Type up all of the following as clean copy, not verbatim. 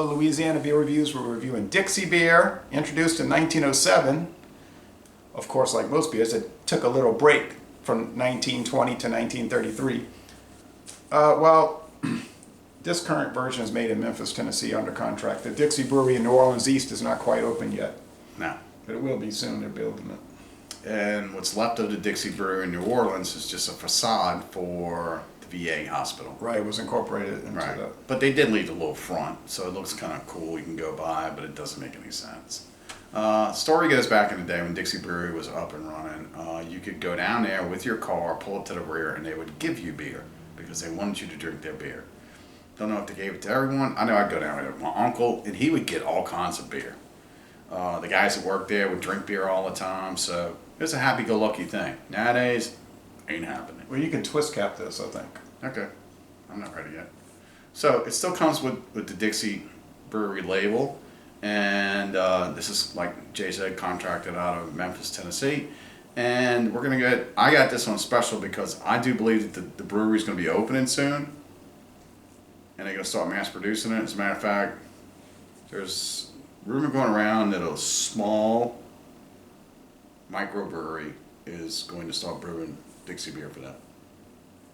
Louisiana Beer Reviews. We're reviewing Dixie beer, introduced in 1907. Of course, like most beers, it took a little break from 1920 to 1933. This current version is made in Memphis, Tennessee under contract. The Dixie Brewery in New Orleans East is not quite open yet. No. But it will be soon. They're building it. And what's left of the Dixie Brewery in New Orleans is just a facade for the VA hospital. Right, it was incorporated into that. But they did leave the little front, so it looks kind of cool. You can go by, but it doesn't make any sense. Story goes back in the day when Dixie Brewery was up and running. You could go down there with your car, pull it to the rear, and they would give you beer because they wanted you to drink their beer. Don't know if they gave it to everyone. I know I'd go down there with my uncle, and he would get all kinds of beer. The guys that worked there would drink beer all the time, so it was a happy-go-lucky thing. Nowadays, ain't happening. Well, you can twist cap this, I think. Okay. I'm not ready yet. So it still comes with the Dixie Brewery label, and this is, like Jay said, contracted out of Memphis, Tennessee. And we're going to get, I got this one special because I do believe that the brewery is going to be opening soon, and they're going to start mass producing it. As a matter of fact, there's rumor going around that a small microbrewery is going to start brewing Dixie beer for them.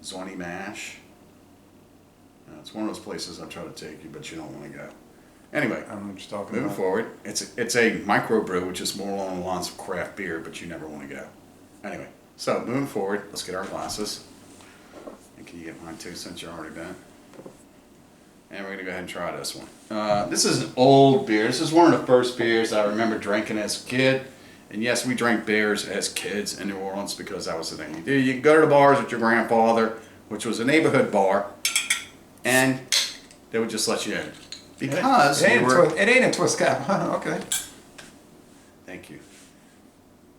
Zony Mash. It's one of those places I try to take you, but you don't want to go. Anyway, I don't know what you're talking moving about. forward, it's a microbrew, which is more along the lines of craft beer, but you never want to go. Anyway, so moving forward, let's get our glasses. And can you get mine too, since you're already been? And we're going to go ahead and try this one. This is an old beer. This is one of the first beers I remember drinking as a kid. And yes, we drank beers as kids in New Orleans because that was the thing you do. You could go to the bars with your grandfather, which was a neighborhood bar, and they would just let you in. Because it ain't a twist cap. Okay. Thank you.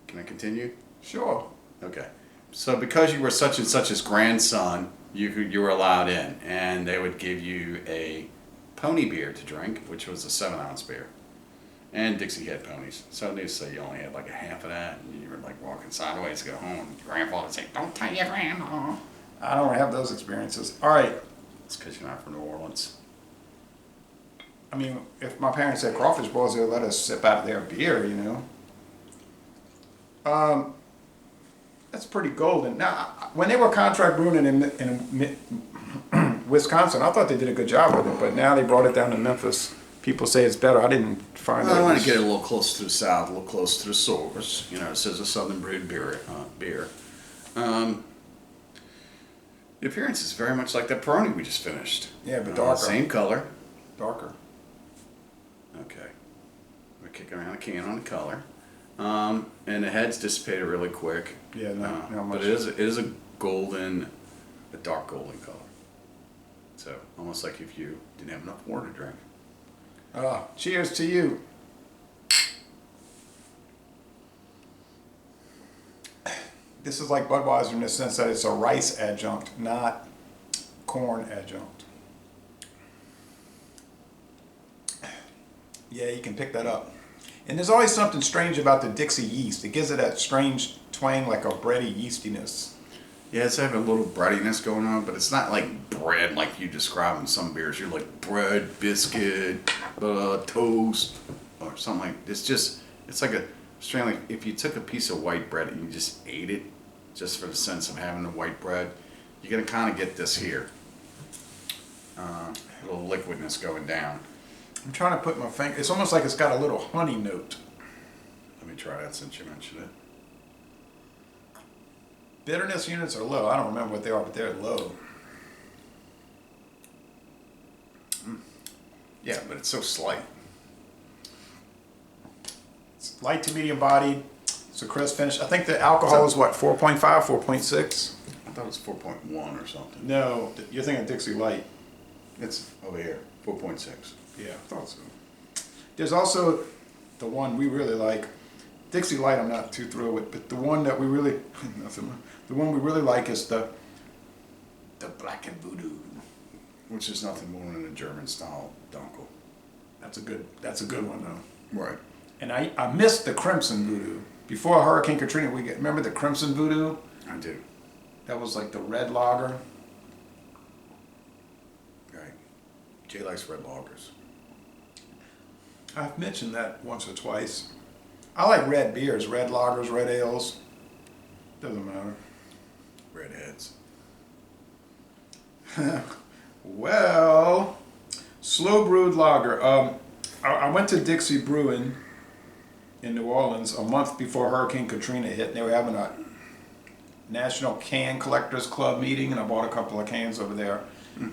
Can I continue? Sure. Okay. So because you were such and such's grandson, you were allowed in, and they would give you a pony beer to drink, which was a 7-ounce beer. And Dixie had ponies, so they say you only had like a half of that, and you were like walking sideways to go home. Your grandfather would say, "Don't tell your grandma." I don't have those experiences. All right. It's because you're not from New Orleans. I mean, if my parents had crawfish balls, they'd let us sip out of their beer, you know. That's pretty golden. Now, when they were contract brewing in Wisconsin, I thought they did a good job with it, but now they brought it down to Memphis. People say it's better. I didn't find that. I want to get it a little closer to the south, a little closer to the source. You know, it says a Southern brewed beer. The appearance is very much like that Peroni we just finished. Yeah, but darker. Same color. Darker. Okay. We're kicking around the can on the color. And the head's dissipated really quick. Yeah, not much. But it is a golden, a dark golden color. So, almost like if you didn't have enough water to drink. Cheers to you. This is like Budweiser in the sense that it's a rice adjunct, not corn adjunct. Yeah, you can pick that up. And there's always something strange about the Dixie yeast. It gives it that strange twang, like a bready yeastiness. Yeah, it's having a little breadiness going on, but it's not like bread like you describe in some beers. You're like bread, biscuit, toast, or something like this. It's like a strange, like if you took a piece of white bread and you just ate it, just for the sense of having the white bread, you're going to kind of get this here. A little liquidness going down. I'm trying to put my finger, it's almost like it's got a little honey note. Let me try that since you mentioned it. Bitterness units are low. I don't remember what they are, but they're low. Yeah, but it's so slight. It's light to medium bodied. It's a crisp finish. I think the alcohol is what, 4.5, 4.6? I thought it was 4.1 or something. No, you're thinking Dixie Light. It's over here, 4.6. Yeah, I thought so. There's also the one we really like. Dixie Light I'm not too thrilled with, but the one that we really, the one we really like is the Black and Voodoo. Which is nothing more than a German style dunkel. That's a good one though. Right. And I missed the Crimson Voodoo. Before Hurricane Katrina, remember the Crimson Voodoo? I do. That was like the red lager. Right. Jay likes red lagers. I've mentioned that once or twice. I like red beers, red lagers, red ales. Doesn't matter. Redheads. Well, slow brewed lager. I went to Dixie Brewing in New Orleans a month before Hurricane Katrina hit, and they were having a National Can Collectors Club meeting, and I bought a couple of cans over there.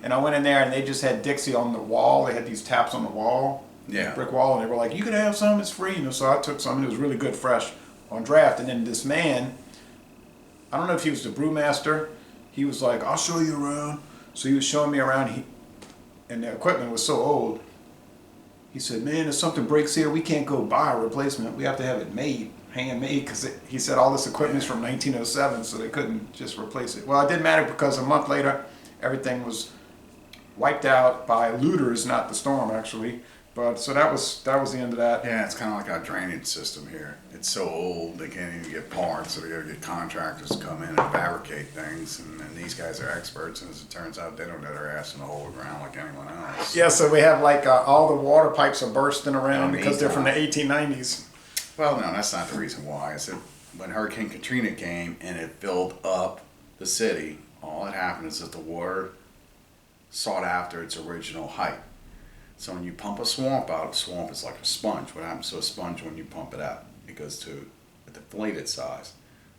And I went in there, and they just had Dixie on the wall. They had these taps on the wall, Yeah. brick wall, and they were like, "You can have some, it's free." You know, so I took some, and it was really good, fresh, on draft. And then this man, I don't know if he was the brewmaster. He was like, "I'll show you around." So he was showing me around, and the equipment was so old. He said, "Man, if something breaks here, we can't go buy a replacement. We have to have it made, handmade," because he said all this equipment's from 1907, so they couldn't just replace it. Well, it didn't matter because a month later, everything was wiped out by looters, not the storm actually. But so that was the end of that. Yeah, it's kind of like our drainage system here. It's so old they can't even get parts, so we got to get contractors to come in and fabricate things. And these guys are experts, and as it turns out, they don't know their ass in the hole of the ground like anyone else. Yeah, so we have like all the water pipes are bursting around In the because they're from the meantime. 1890s. Well, no, that's not the reason why. I said when Hurricane Katrina came and it filled up the city, all that happened is that the water sought after its original height. So when you pump a swamp out, a swamp is like a sponge. What happens to a sponge when you pump it out? It goes to a deflated size.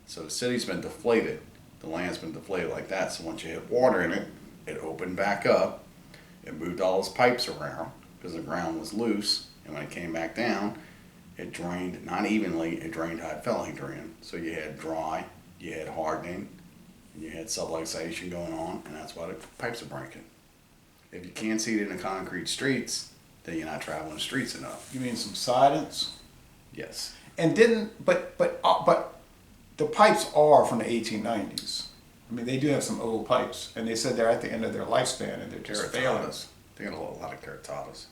So the city's been deflated, the land's been deflated like that. So once you hit water in it, it opened back up, it moved all those pipes around because the ground was loose, and when it came back down, it drained not evenly, it drained how it felt like drained. So you had dry, you had hardening, and you had subluxation going on, and that's why the pipes are breaking. If you can't see it in the concrete streets, then you're not traveling the streets enough. You mean subsidence? Yes. And but the pipes are from the 1890s. I mean, they do have some old pipes, and they said they're at the end of their lifespan, and they're just failing. Terracottas. They got a lot of terracottas.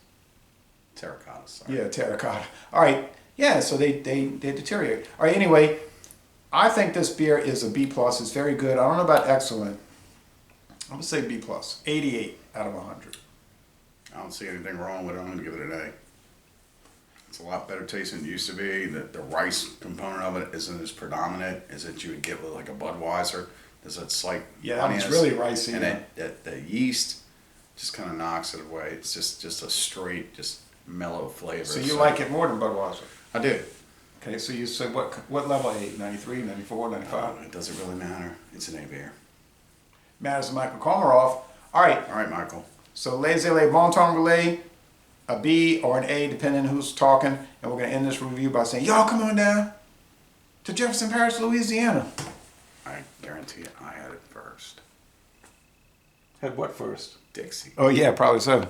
Terracottas, sorry. Yeah, terracotta. All right. Yeah, so they deteriorate. All right. Anyway, I think this beer is a B plus. It's very good. I don't know about excellent. I'm gonna say B plus. 88 out of 100. I don't see anything wrong with it. I'm going to give it an A. It's a lot better taste than it used to be. The rice component of it isn't as predominant as that you would get with like a Budweiser. There's that slight It's really ricey. and the yeast just kind of knocks it away. It's just a straight, just mellow flavor. So you like it more than Budweiser? I do. Okay, so you said what level A? 93, 94, 95? It doesn't really matter. It's an A beer. Matters to Michael Komaroff. All right. All right, Michael. So laissez-les bon temps relay, a B or an A, depending on who's talking. And we're going to end this review by saying, y'all come on down to Jefferson Parish, Louisiana. I guarantee you I had it first. Had what first? Dixie. Oh, yeah, probably so.